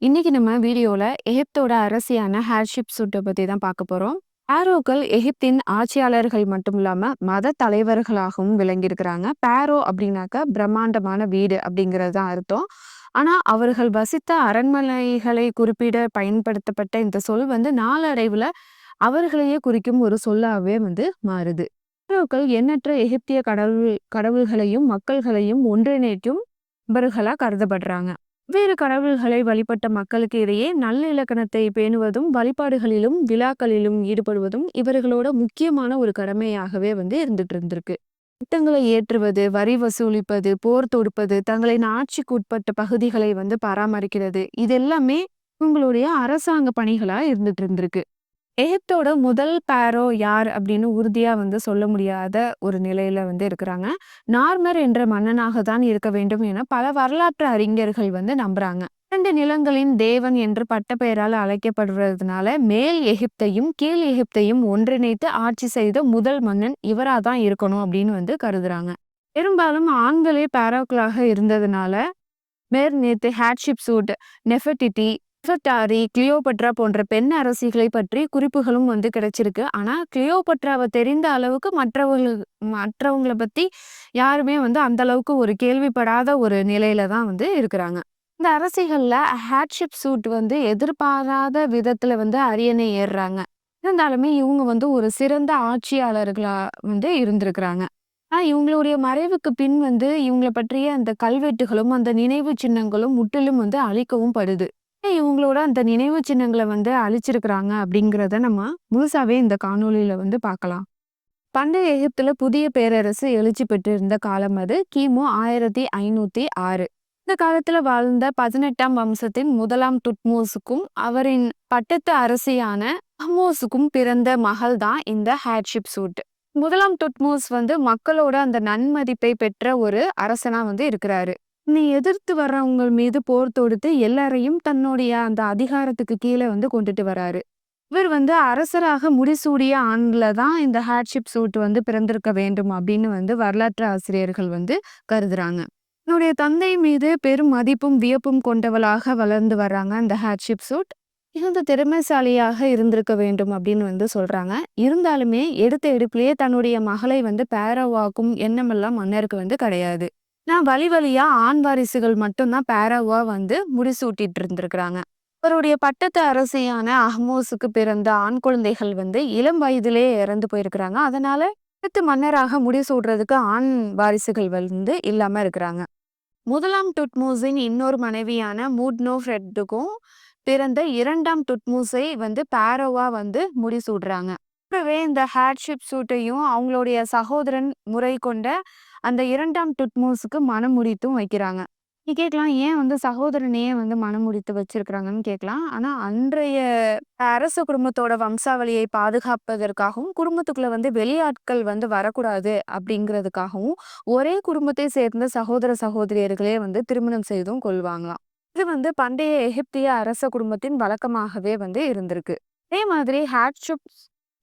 இன்னைக்கு நம்ம வீடியோல எகிப்தோட அரசியான ஹேட்ஷிப்சூட்டை பத்தி தான் பார்க்க போறோம். பாரோக்கள் எகிப்தின் ஆட்சியாளர்கள் மட்டும் இல்லாம மத தலைவர்களாகவும் விளங்கியிருக்கிறாங்க. பாரோ அப்படின்னாக்க பிரம்மாண்டமான வீடு அப்படிங்கிறது தான் அர்த்தம். ஆனா அவர்கள் வசித்த அரண்மனைகளை குறிப்பிட பயன்படுத்தப்பட்ட இந்த சொல் நாளடைவுல அவர்களையே குறிக்கும் ஒரு சொல்லாவே மாறுது. பாரோக்கள் எண்ணற்ற எகிப்திய கடவுள்களையும் மக்கள்களையும் ஒன்றிணைக்கும் நபர்களா கருதப்படுறாங்க. வேறு கடவுள்களை வழிபட்ட மக்களுக்கு இடையே நல்லிலக்கணத்தை பேணுவதும் வழிபாடுகளிலும் விழாக்களிலும் ஈடுபடுவதும் இவர்களோட முக்கியமான ஒரு கடமையாகவே இருந்துட்டு இருந்திருக்கு. திட்டங்களை ஏற்றுவது, வரி வசூலிப்பது, போர் தொடுப்பது, தங்களின் ஆட்சிக்கு உட்பட்ட பகுதிகளை பராமரிக்கிறது, இது எல்லாமே இவங்களுடைய அரசாங்க பணிகளா இருந்துட்டு இருந்திருக்கு. எகிப்தோட முதல் பாரோ யார் அப்படின்னு உறுதியா சொல்ல முடியாத ஒரு நிலையில இருக்கிறாங்க. நார்மர் என்ற மன்னனாக தான் இருக்க வேண்டும் என பல வரலாற்று அறிஞர்கள் நம்புறாங்க. இரண்டு நிலங்களின் தேவன் என்று பட்டப்பெயரால் அழைக்கப்படுறதுனால மேல் எகிப்தையும் கீழ் எகிப்தையும் ஒன்றிணைத்து ஆட்சி செய்த முதல் மன்னன் இவரா தான் இருக்கணும் அப்படின்னு கருதுறாங்க. பெரும்பாலும் ஆண்களே பாரோக்களாக இருந்ததுனால மேர்நேத்து, ஹேட்ஷிப்சூட், நெஃபர்டிட்டி, நிஃபர்டாரி, கிளியோபட்ரா போன்ற பெண் அரசிகளை பற்றி குறிப்புகளும் கிடைச்சிருக்கு. ஆனா கிளியோபட்ராவை தெரிந்த அளவுக்கு மற்றவங்களை பத்தி யாருமே அந்த அளவுக்கு ஒரு கேள்விப்படாத ஒரு நிலையில தான் இருக்கிறாங்க. இந்த அரசிகள்ல ஹேட்ஷிப்சூட் எதிர்பாராத விதத்துல அரியணை ஏறுறாங்க. இருந்தாலுமே இவங்க ஒரு சிறந்த ஆட்சியாளர்களா இருந்திருக்கிறாங்க. இவங்களுடைய மறைவுக்கு பின் இவங்கள பற்றிய அந்த கல்வெட்டுகளும், அந்த நினைவு சின்னங்களும் முற்றிலும் அழிக்கவும் படுது. இவங்களோட அந்த நினைவு சின்னங்களை அழிச்சிருக்கிறாங்க அப்படிங்கிறத நம்ம முழுசாவே இந்த காணொளியில பார்க்கலாம். பண்டைய எகிப்துல புதிய பேரரசு எழுச்சி பெற்றிருந்த காலம் அது கிமு 1506. இந்த காலத்துல வாழ்ந்த 18ஆம் வம்சத்தின் முதலாம் துட்மோஸுக்கும் அவரின் பட்டத்து அரசியான அஹ்மோஸுக்கும் பிறந்த மகள் தான் இந்த ஹேட்ஷிப்சூட். முதலாம் துட்மோஸ் மக்களோட அந்த நன்மதிப்பை பெற்ற ஒரு அரசனா இருக்கிறாரு. நீ எதிர்த்து வர்றவங்க மீது போர் தொடுத்து எல்லாரையும் தன்னுடைய அந்த அதிகாரத்துக்கு கீழே கொண்டுட்டு வராரு. இவர் அரசராக முடிசூடிய ஆண்ல தான் இந்த ஹேட்ஷிப்சூட் பிறந்திருக்க வேண்டும் அப்படின்னு வரலாற்று ஆசிரியர்கள் கருதுறாங்க. என்னுடைய தந்தை மீது பெரும் மதிப்பும் வியப்பும் கொண்டவளாக வளர்ந்து வர்றாங்க அந்த ஹேட்ஷிப்சூட். மிகுந்த திறமைசாலியாக இருந்திருக்க வேண்டும் அப்படின்னு சொல்றாங்க. இருந்தாலுமே எடுத்த எடுப்பிலேயே தன்னுடைய மகளை பேரவாக்கும் எண்ணமெல்லாம் மன்னருக்கு கிடையாது. நான் வழி வழியா ஆண் வாரிசுகள் மட்டும்தான் பேரவா முடிசூட்டிட்டு இருந்திருக்கிறாங்க. அவருடைய பட்டத்து அரசியான அஹ்மோஸுக்கு பிறந்த ஆண் குழந்தைகள் இளம் வயதிலே இறந்து போயிருக்கிறாங்க. அதனால அடுத்து மன்னராக முடிசூடுறதுக்கு ஆண் வாரிசுகள் இல்லாம இருக்கிறாங்க. முதலாம் துட்மோஸின் இன்னொரு மனைவியான மூட்னோஃப்ரெட்டுக்கும் பிறந்த இரண்டாம் துட்மோஸை பாரோவா முடிசூடுறாங்க. கூடவே இந்த ஹேட்ஷிப்சூட்டையும் அவங்களுடைய சகோதரன் முறை கொண்ட அந்த இரண்டாம் துட்மோஸுக்கு மனம் முடித்தும் வைக்கிறாங்க. நீ கேட்கலாம், ஏன் சகோதரனையே மனம் முடித்து வச்சிருக்கிறாங்கன்னு கேட்கலாம். ஆனா அன்றைய அரச குடும்பத்தோட வம்சாவளியை பாதுகாப்பதற்காகவும் குடும்பத்துக்குள்ள வெளியாட்கள் வரக்கூடாது அப்படிங்கிறதுக்காகவும் ஒரே குடும்பத்தை சேர்ந்த சகோதர சகோதரியர்களே திருமணம் செய்தும் கொள்வாங்களாம். இது பண்டைய எகிப்திய அரச குடும்பத்தின் வழக்கமாகவே இருந்திருக்கு. அதே மாதிரி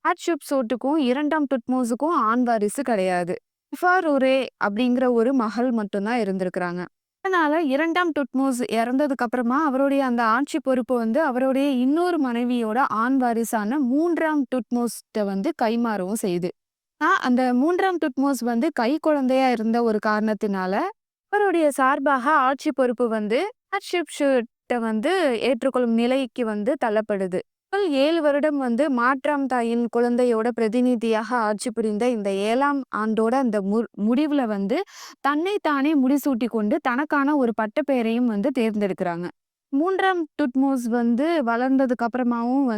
ஹேட்ஷிப்சூட்டுக்கும் இரண்டாம் துட்மோஸுக்கும் ஆண் வாரிசு கிடையாது. இஃபாரூரே அப்படிங்கிற ஒரு மகள் மட்டும்தான் இருந்திருக்கிறாங்க. அதனால இரண்டாம் துட்மோஸ் இறந்ததுக்கு அப்புறமா அவருடைய அந்த ஆட்சி பொறுப்பு அவருடைய இன்னொரு மனைவியோட ஆண் வாரிசான மூன்றாம் துட்மோஸ்ட கைமாறவும் செய்யுது. அந்த மூன்றாம் துட்மோஸ் கை குழந்தையா இருந்த ஒரு காரணத்தினால அவருடைய சார்பாக ஆட்சி பொறுப்பு ஹட்ஷிப்சூட்டை ஏற்றுக்கொள்ளும் நிலைக்கு தள்ளப்படுது. 7 வருடம் மாற்றாம் தாயின் குழந்தையோட பிரதிநிதியாக ஆட்சி புரிந்த இந்த 7ஆம் ஆண்டோட அந்த முடிவுல தன்னை தானே முடிசூட்டி கொண்டு தனக்கான ஒரு பட்டப்பெயரையும் தேர்ந்தெடுக்கிறாங்க. மூன்றாம் துட்மோஸ் வளர்ந்ததுக்கு அப்புறமாவும்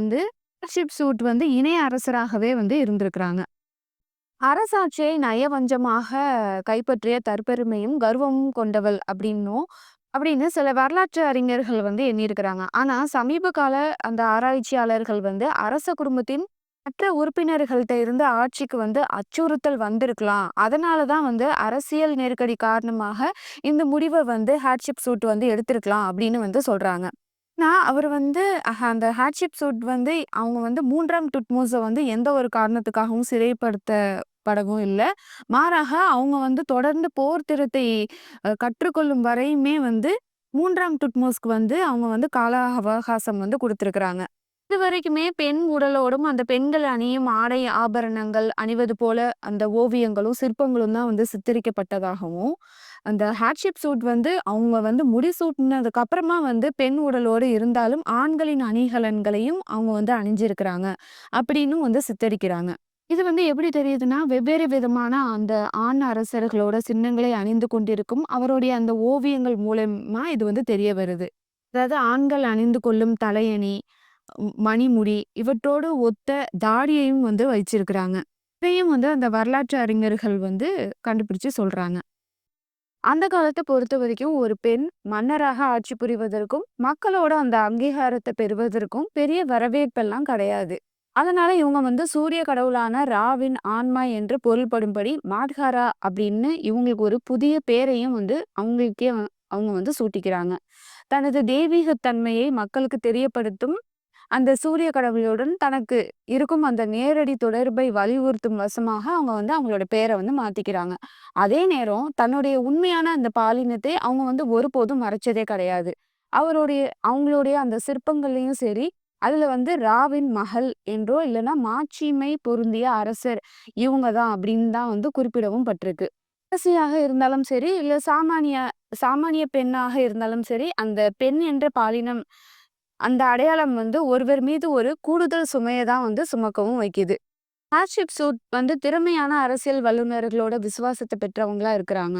ஹட்ஷிப்சூட் இணை அரசராகவே இருந்திருக்கிறாங்க. அரசாட்சியை நயவஞ்சமாக கைப்பற்றிய தற்பெருமையும் கர்வமும் கொண்டவள் அப்படின்னு சில வரலாற்று அறிஞர்கள் எண்ணியிருக்கிறாங்க. ஆனா சமீப கால அந்த ஆராய்ச்சியாளர்கள் அரச குடும்பத்தின் மற்ற உறுப்பினர்கள்ட்ட இருந்து ஆட்சிக்கு அச்சுறுத்தல் வந்திருக்கலாம். அதனாலதான் அரசியல் நெருக்கடி காரணமாக இந்த முடிவை ஹேட்ஷிப்சூட் எடுத்திருக்கலாம் அப்படின்னு சொல்றாங்க. அவர் அந்த ஹேட்ஷிப்சூட் அவங்க மூன்றாம் துட்மோஸை எந்த ஒரு காரணத்துக்காகவும் சிறைப்படுத்தப்படவும் இல்ல. மாறாக அவங்க தொடர்ந்து போர் திறத்தை கற்றுக்கொள்ளும் வரையுமே 3ஆம் துட்மோஸ்க்கு வந்து அவங்க வந்து கால அவகாசம் வந்து குடுத்திருக்கிறாங்க. இதுவரைக்குமே பெண் உடலோடும், அந்த பெண்கள் அணியும் ஆடை, ஆபரணங்கள் அணிவது போல அந்த ஓவியங்களும், சிற்பங்களும் தான் வந்து சித்தரிக்கப்பட்டதாகவும், அந்த ஹேட்ஷிப் சூட் வந்து அவங்க வந்து முடிசூட்டுனதுக்கு அப்புறமா வந்து பெண் உடலோடு இருந்தாலும், ஆண்களின் அணிகலன்களையும் அவங்க வந்து அணிஞ்சிருக்கிறாங்க. அப்படின்னும் வந்து சித்தரிக்கிறாங்க. இது வந்து எப்படி தெரியுதுன்னா, வெவ்வேறு விதமான அந்த ஆண் அரசர்களோட சின்னங்களை அணிந்து கொண்டிருக்கும் அவருடைய அந்த ஓவியங்கள் மூலமா இது வந்து தெரிய வருது. அதாவது ஆண்கள் அணிந்து கொள்ளும் தலையணி, மணிமுடி இவற்றோடு ஒத்த தாடியையும் வந்து வச்சிருக்கிறாங்க. இதையும் வந்து அந்த வரலாற்று அறிஞர்கள் வந்து கண்டுபிடிச்சு சொல்றாங்க. அந்த காலத்த பொறுத்தவரைக்கும் ஒரு பெண் மன்னராக ஆட்சி புரிவதற்கும், மக்களோட அந்த அங்கீகாரத்த பெறுவதற்கும் பெரிய வரவேற்பெல்லாம் கிடையாது. அதனால இவங்க வந்து சூரிய கடவுளான ராவின் ஆன்மா என்று பொருள்படும்படி மாட்ஹாரா அப்படின்னு இவங்களுக்கு ஒரு புதிய பேரையும் வந்து அவங்க வந்து சூட்டிக்கிறாங்க. தனது தெய்வீக தன்மையை மக்களுக்கு தெரியப்படுத்தும் அந்த சூரிய கடவுளுடன் தனக்கு இருக்கும் அந்த நேரடி தொடர்பை வலியுறுத்தும் வசமாக அவங்க வந்து அவங்களோட பேரை வந்து மாத்திக்கிறாங்க. அதே நேரம் தன்னுடைய உண்மையான அந்த பாலினத்தை அவங்க வந்து ஒருபோதும் மறைச்சதே கிடையாது. அவருடைய அவங்களுடைய அந்த சிற்பங்கள்லயும் சரி, அதுல வந்து ராவின் மகள் என்றோ இல்லைன்னா மாட்சிமை பொருந்திய அரசர் இவங்க தான் அப்படின்னு தான் வந்து குறிப்பிடவும் பட்டிருக்கு. அரசியாக இருந்தாலும் சரி, இல்ல சாமானிய சாமானிய பெண்ணாக இருந்தாலும் சரி, அந்த பெண் என்ற பாலினம் அந்த அடையாளம் வந்து ஒருவர் மீது ஒரு கூடுதல் சுமைய தான் வந்து சுமக்கவும் வைக்குது. ஹேட்ஷிப் சூட் வந்து திறமையான அரசியல் வல்லுநர்களோட விசுவாசத்த பெற்றவங்களா இருக்கிறாங்க.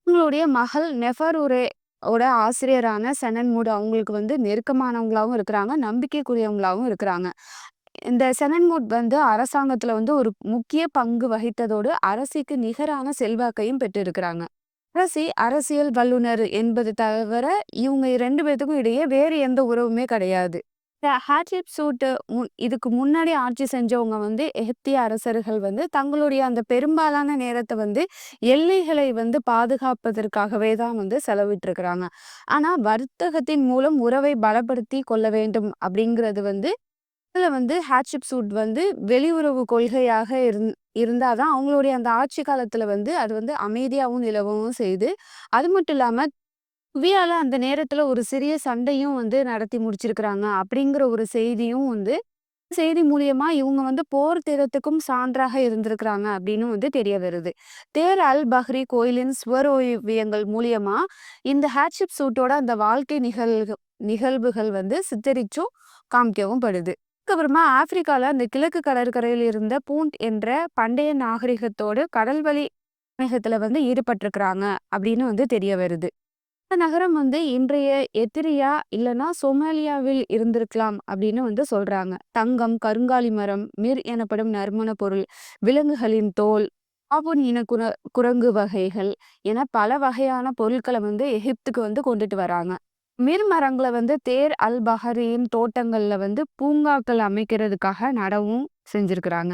அவங்களுடைய மகள் நெஃபருரே ஓட ஆசிரியரான செனன்முட் அவங்களுக்கு வந்து நெருக்கமானவங்களாவும் இருக்கிறாங்க, நம்பிக்கைக்குரியவங்களாவும் இருக்கிறாங்க. இந்த செனன்முட் வந்து அரசாங்கத்துல வந்து ஒரு முக்கிய பங்கு வகித்ததோடு, அரசிக்கு நிகரான செல்வாக்கையும் பெற்றிருக்கிறாங்க. அரசி அரசியல் வல்லுனர் என்பது தவிர, இவங்க 2 பேத்துக்கும் இடையே வேறு எந்த உறவுமே கிடையாது. இந்த ஹாட்ஷெப்சூட் இதுக்கு முன்னாடி ஆட்சி செஞ்சவங்க வந்து எகிப்திய அரசர்கள் வந்து தங்களுடைய அந்த பெரும்பாலான நேரத்த வந்து எல்லைகளை வந்து பாதுகாப்பதற்காகவே தான் வந்து செலவிட்டுருக்கிறாங்க. ஆனா வர்த்தகத்தின் மூலம் உறவை பலப்படுத்தி கொள்ள வேண்டும் அப்படிங்கிறது வந்து இதுல வந்து ஹேட்ஷிப்சூட் வந்து வெளியுறவு கொள்கையாக இருந்தா தான் அவங்களுடைய அந்த ஆட்சி காலத்துல வந்து அது வந்து அமைதியாவும் நிலவவும் செய்யுது. அது மட்டும் இல்லாம புவியால அந்த நேரத்துல ஒரு சிறிய சண்டையும் வந்து நடத்தி முடிச்சிருக்கிறாங்க அப்படிங்கிற ஒரு செய்தியும் வந்து செய்தி மூலியமா இவங்க வந்து போர் திறத்துக்கும் சான்றாக இருந்திருக்கிறாங்க அப்படின்னு வந்து தெரிய வருது. தேர் அல் பஹ்ரி கோயிலின் சுவர் ஓவியங்கள் மூலியமா இந்த ஹேட்ஷிப் சூட்டோட அந்த வாழ்க்கை நிகழ்வுகள் வந்து சித்தரிச்சும் காமிக்கவும் படுது. அதுக்கப்புறமா ஆப்பிரிக்கால அந்த கிழக்கு கடற்கரையில் இருந்த பூண்ட் என்ற பண்டைய நாகரிகத்தோடு கடல்வழி வணிகத்துல வந்து ஈடுபட்டிருக்கிறாங்க அப்படின்னு வந்து தெரிய வருது. இந்த நகரம் வந்து இன்றைய எத்திரியா இல்லைன்னா சோமாலியாவில் இருந்திருக்கலாம் அப்படின்னு வந்து சொல்றாங்க. தங்கம், கருங்காலி மரம், மிர் எனப்படும் நறுமண பொருள், விலங்குகளின் தோல், ஆபூன் இன குரங்கு வகைகள் என பல வகையான பொருட்களை வந்து எகிப்துக்கு வந்து கொண்டுட்டு வராங்க. மிர் மரங்களை வந்து தேர் அல் பஹரியின் தோட்டங்கள்ல வந்து பூங்காக்கள் அமைக்கிறதுக்காக நடவும் செஞ்சிருக்கிறாங்க.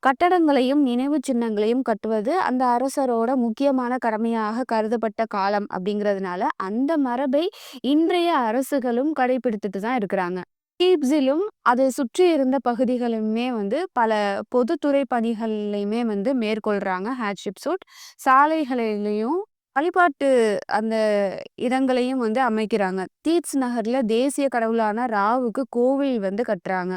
கட்டடங்களையும் நினைவு சின்னங்களையும் கட்டுவது அந்த அரசரோட முக்கியமான கடமையாக கருதப்பட்ட காலம் அப்படிங்கிறதுனால அந்த மரபை இன்றைய அரசுகளும் கடைபிடித்துட்டு தான் இருக்கிறாங்க. ஈப்ஸிலும் அதை சுற்றி இருந்த பகுதிகளுமே வந்து பல பொதுத்துறை பணிகள்லையுமே வந்து மேற்கொள்றாங்க ஹேட்ஷிப்சூட். சாலைகளிலையும் வழிபாட்டு அந்த இடங்களையும் வந்து அமைக்கிறாங்க. தீப்ஸ் நகர்ல தேசிய கடவுளான ராவுக்கு கோவில் வந்து கட்டுறாங்க.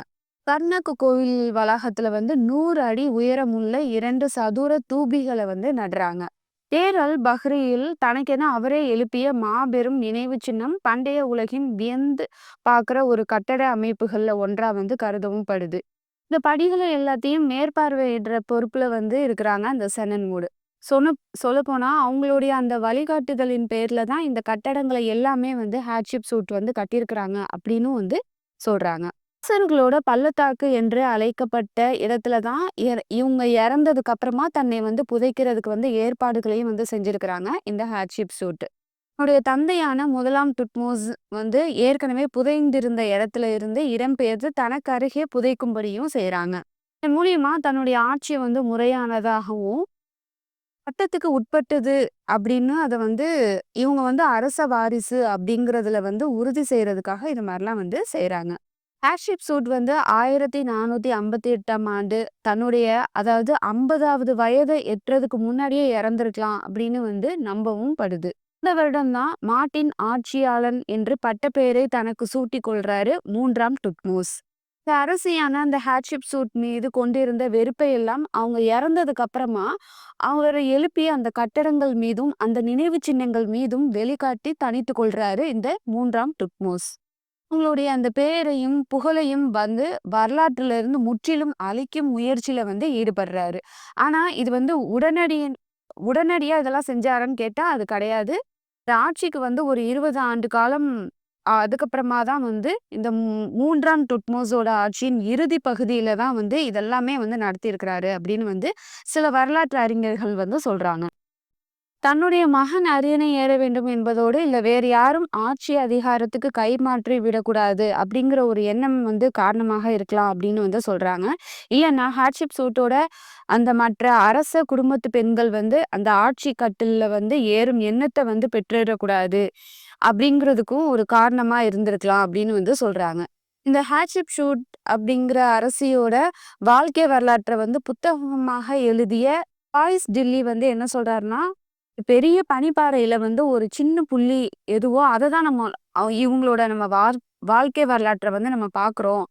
கர்ணக்கு கோவில் வளாகத்துல வந்து 100 அடி உயரமுள்ள 2 சதுர தூபிகளை வந்து நடுறாங்க. தேர் அல் பஹ்ரியில் தனக்கென அவரே எழுப்பிய மாபெரும் நினைவு சின்னம் பண்டைய உலகின் வியந்து பார்க்குற ஒரு கட்டட அமைப்புகள்ல ஒன்றா வந்து கருதவும் படுது. இந்த படிகளை எல்லாத்தையும் மேற்பார்வையிடுற பொறுப்புல வந்து இருக்கிறாங்க அந்த செனன்மூடு. சொன்ன சொல்லப்போனா அவங்களுடைய அந்த வழிகாட்டுதலின் பேர்ல தான் இந்த கட்டடங்களை எல்லாமே வந்து ஹேட்ஷிப் சூட் வந்து கட்டியிருக்கிறாங்க அப்படின்னு வந்து சொல்றாங்க. அரசர்களோட பள்ளத்தாக்கு என்று அழைக்கப்பட்ட இடத்துல தான் இவங்க இறந்ததுக்கு அப்புறமா தன்னை வந்து புதைக்கிறதுக்கு வந்து ஏற்பாடுகளையும் வந்து செஞ்சிருக்கிறாங்க இந்த ஹேட்ஷிப் சூட். அவருடைய தந்தையான 1ஆம் துட்மோஸ் வந்து ஏற்கனவே புதைந்திருந்த இடத்துல இருந்து இடம்பெயர்ந்து தனக்கு அருகே புதைக்கும்படியும் செய்றாங்க. இதன் மூலியமா தன்னுடைய ஆட்சியை வந்து முறையானதாகவும் சட்டத்துக்கு உட்பட்டது அப்படின்னு அதை வந்து இவங்க வந்து அரச வாரிசு அப்படிங்கிறதுல வந்து உறுதி செய்யறதுக்காக இது மாதிரிலாம் வந்து செய்றாங்க. ஹேட்ஷிப் சூட் வந்து 1458ஆம் ஆண்டு தன்னுடைய அதாவது 50வது வயதை எட்டுறதுக்கு முன்னாடியே இறந்திருக்கலாம் அப்படின்னு வந்து நம்பவும் படுது. இந்த வருடம் தான் மார்ட்டின் ஆட்சியாளன் என்று பட்டப்பெயரை தனக்கு சூட்டிக் கொள்றாரு 3ஆம் துத்மோஸ். இந்த அரசியான அந்த ஹேட்ஷிப்சூட் மீது கொண்டிருந்த வெறுப்பை எல்லாம் அவங்க இறந்ததுக்கு அப்புறமா அவரை எழுப்பிய அந்த கட்டடங்கள் மீதும் அந்த நினைவு சின்னங்கள் மீதும் வெளிக்காட்டி தனித்து கொள்றாரு இந்த 3ஆம் துத்மோஸ். உங்களுடைய அந்த பேரையும் புகழையும் வந்து வரலாற்றுல இருந்து முற்றிலும் அழிக்கும் முயற்சியில வந்து ஈடுபடுறாரு. ஆனா இது வந்து உடனடியா இதெல்லாம் செஞ்சாரான்னு கேட்டா அது கிடையாது. இந்த ஆட்சிக்கு வந்து ஒரு 20 ஆண்டு காலம் அதுக்கப்புறமா தான் வந்து இந்த 3ஆம் துத்மோஸோட ஆட்சியின் இறுதி பகுதியில தான் வந்து இதெல்லாமே வந்து நடத்தியிருக்கிறாரு அப்படின்னு வந்து சில வரலாற்று அறிஞர்கள் வந்து சொல்றாங்க. தன்னுடைய மகன் அரியணை ஏற வேண்டும் என்பதோடு, இல்ல வேறு யாரும் ஆட்சி அதிகாரத்துக்கு கைமாற்றி விடக்கூடாது அப்படிங்கிற ஒரு எண்ணம் வந்து காரணமாக இருக்கலாம் அப்படின்னு வந்து சொல்றாங்க. இல்லன்னா ஹாட்ஷிப்சூட்டோட அந்த மற்ற அரச குடும்பத்து பெண்கள் வந்து அந்த ஆட்சி கட்டில்ல வந்து ஏறும் எண்ணத்த வந்து பெற்றிடக்கூடாது அப்படிங்கிறதுக்கும் ஒரு காரணமா இருந்திருக்கலாம் அப்படின்னு வந்து சொல்றாங்க. இந்த ஹாட்ஷிப்சூட் அப்படிங்கிற அரசியோட வாழ்க்கை வரலாற்றை வந்து புத்தகமாக எழுதிய சாய்ஸ் டில்லி வந்து என்ன சொல்றாருன்னா, பெரிய பனிப்பாறையில வந்து ஒரு சின்ன புள்ளி எதுவோ அதை தான் நம்ம இவங்களோட நம்ம வாழ்க்கை வரலாற்றை வந்து நம்ம பார்க்குறோம்.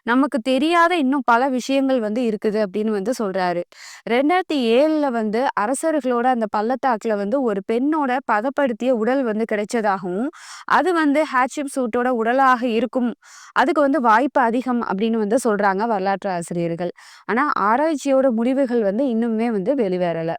நமக்கு தெரியாத இன்னும் பல விஷயங்கள் வந்து இருக்குது அப்படின்னு வந்து சொல்றாரு. 2007ல வந்து அரசர்களோட அந்த பள்ளத்தாக்குல வந்து ஒரு பெண்ணோட பதப்படுத்திய உடல் வந்து கிடைச்சதாகவும், அது வந்து ஹாட்ஷிப்சூட்டோட உடலாக இருக்கும். அதுக்கு வந்து வாய்ப்பு அதிகம் அப்படின்னு வந்து சொல்றாங்க வரலாற்று ஆசிரியர்கள். ஆனா ஆராய்ச்சியோட முடிவுகள் வந்து இன்னுமே வந்து வெளிவரல.